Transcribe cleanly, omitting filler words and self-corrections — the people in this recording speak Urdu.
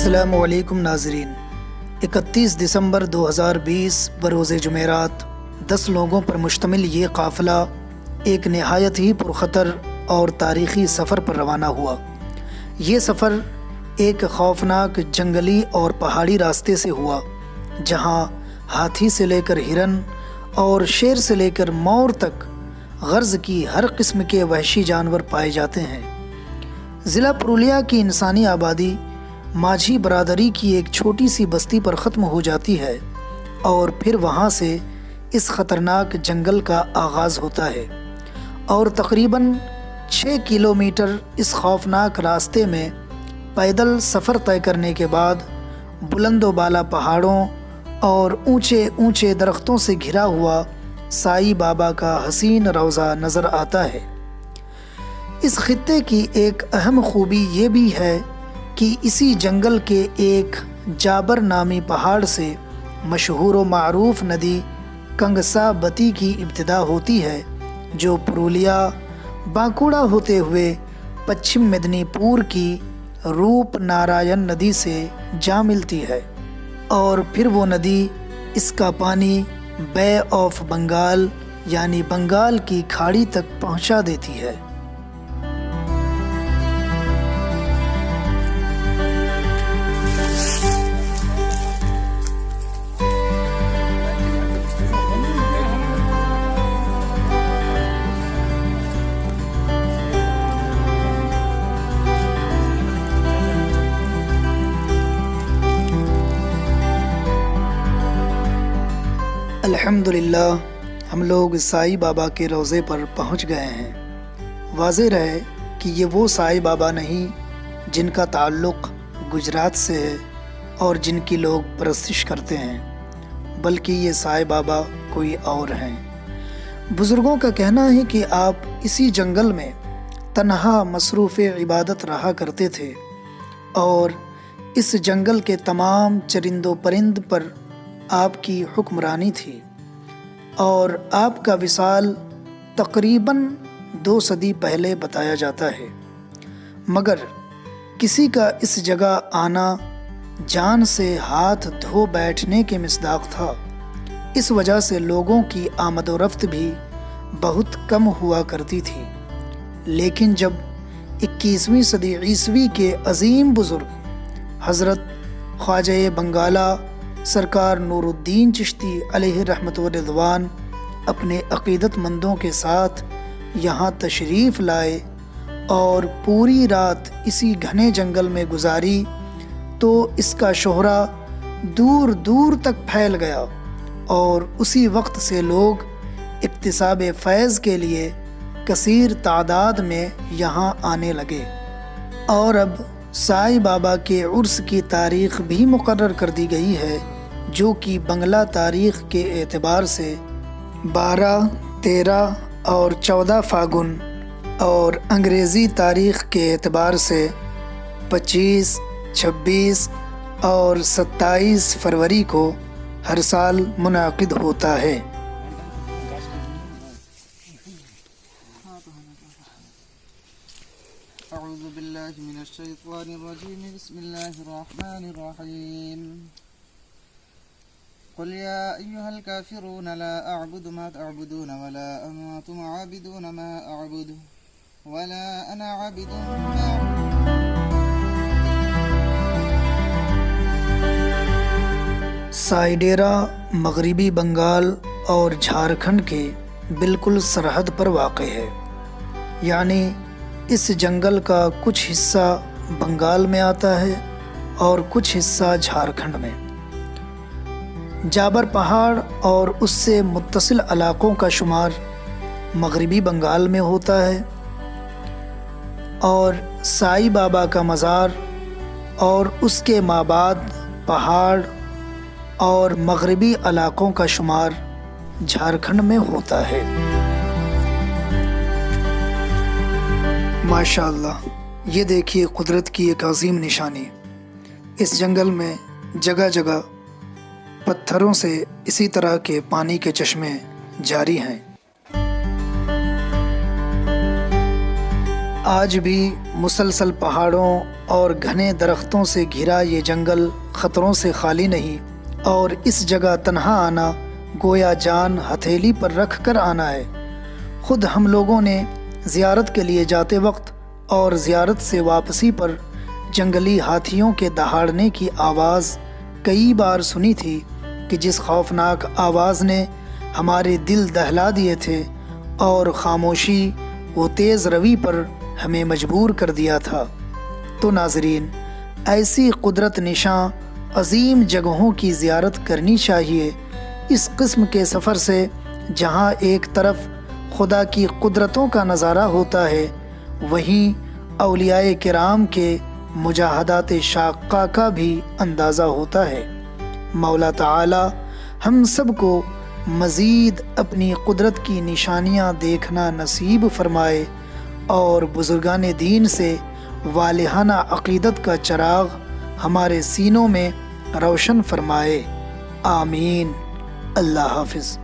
السلام علیکم ناظرین، 31 دسمبر 2020 بروز جمعرات 10 لوگوں پر مشتمل یہ قافلہ ایک نہایت ہی پرخطر اور تاریخی سفر پر روانہ ہوا۔ یہ سفر ایک خوفناک جنگلی اور پہاڑی راستے سے ہوا، جہاں ہاتھی سے لے کر ہرن اور شیر سے لے کر مور تک غرض کی ہر قسم کے وحشی جانور پائے جاتے ہیں۔ ضلع پرولیا کی انسانی آبادی ماجھی برادری کی ایک چھوٹی سی بستی پر ختم ہو جاتی ہے اور پھر وہاں سے اس خطرناک جنگل کا آغاز ہوتا ہے، اور تقریباً 6 کلومیٹر اس خوفناک راستے میں پیدل سفر طے کرنے کے بعد بلند و بالا پہاڑوں اور اونچے اونچے درختوں سے گھرا ہوا سائی بابا کا حسین روضہ نظر آتا ہے۔ اس خطے کی ایک اہم خوبی یہ بھی ہے کہ اسی جنگل کے ایک جابر نامی پہاڑ سے مشہور و معروف ندی کنگسا بتی کی ابتدا ہوتی ہے، جو پرولیا بانکوڑا ہوتے ہوئے پچھم مدنی پور کی روپ نارائن ندی سے جا ملتی ہے، اور پھر وہ ندی اس کا پانی بے آف بنگال یعنی بنگال کی کھاڑی تک پہنچا دیتی ہے۔ الحمدللہ ہم لوگ سائی بابا کے روضے پر پہنچ گئے ہیں۔ واضح رہے کہ یہ وہ سائی بابا نہیں جن کا تعلق گجرات سے ہے اور جن کی لوگ پرستش کرتے ہیں، بلکہ یہ سائی بابا کوئی اور ہیں۔ بزرگوں کا کہنا ہے کہ آپ اسی جنگل میں تنہا مصروف عبادت رہا کرتے تھے، اور اس جنگل کے تمام چرند و پرند پر آپ کی حکمرانی تھی، اور آپ کا وصال تقریباً 2 صدی پہلے بتایا جاتا ہے، مگر کسی کا اس جگہ آنا جان سے ہاتھ دھو بیٹھنے کے مصداق تھا۔ اس وجہ سے لوگوں کی آمد و رفت بھی بہت کم ہوا کرتی تھی، لیکن جب 21ویں صدی عیسوی کے عظیم بزرگ حضرت خواجہ بنگالہ سرکار نور الدین چشتی علیہ رحمت و رضوان اپنے عقیدت مندوں کے ساتھ یہاں تشریف لائے اور پوری رات اسی گھنے جنگل میں گزاری، تو اس کا شہرہ دور دور تک پھیل گیا، اور اسی وقت سے لوگ اکتساب فیض کے لیے کثیر تعداد میں یہاں آنے لگے، اور اب سائی بابا کے عرس کی تاریخ بھی مقرر کر دی گئی ہے، جو کہ بنگلہ تاریخ کے اعتبار سے 12، 13 اور 14 فاگن، اور انگریزی تاریخ کے اعتبار سے 25، 26 اور 27 فروری کو ہر سال منعقد ہوتا ہے۔ اعوذ باللہ من الشیطان الرجیم، بسم اللہ الرحمن الرحیم۔ قل یا ایہا الکافرون لا اعبد ما تعبدون ولا انتم عابدون ما اعبد ولا انا عابد ما سائی ڈیرا مغربی بنگال اور جھارکھنڈ کے بالکل سرحد پر واقع ہے، یعنی اس جنگل کا کچھ حصہ بنگال میں آتا ہے اور کچھ حصہ جھارکھنڈ میں۔ جابر پہاڑ اور اس سے متصل علاقوں کا شمار مغربی بنگال میں ہوتا ہے، اور سائی بابا کا مزار اور اس کے مابعد پہاڑ اور مغربی علاقوں کا شمار جھارکھنڈ میں ہوتا ہے۔ ماشاءاللہ، یہ دیکھیے قدرت کی ایک عظیم نشانی۔ اس جنگل میں جگہ جگہ پتھروں سے اسی طرح کے پانی کے چشمے جاری ہیں۔ آج بھی مسلسل پہاڑوں اور گھنے درختوں سے گھرا یہ جنگل خطروں سے خالی نہیں، اور اس جگہ تنہا آنا گویا جان ہتھیلی پر رکھ کر آنا ہے۔ خود ہم لوگوں نے زیارت کے لیے جاتے وقت اور زیارت سے واپسی پر جنگلی ہاتھیوں کے دہاڑنے کی آواز کئی بار سنی تھی کہ جس خوفناک آواز نے ہمارے دل دہلا دیے تھے اور خاموشی و تیز روی پر ہمیں مجبور کر دیا تھا۔ تو ناظرین، ایسی قدرت نشاں عظیم جگہوں کی زیارت کرنی چاہیے۔ اس قسم کے سفر سے جہاں ایک طرف خدا کی قدرتوں کا نظارہ ہوتا ہے، وہیں اولیاء کرام کے مجاہدات شاقہ کا بھی اندازہ ہوتا ہے۔ مولا تعالی ہم سب کو مزید اپنی قدرت کی نشانیاں دیکھنا نصیب فرمائے اور بزرگان دین سے والہانہ عقیدت کا چراغ ہمارے سینوں میں روشن فرمائے۔ آمین۔ اللہ حافظ۔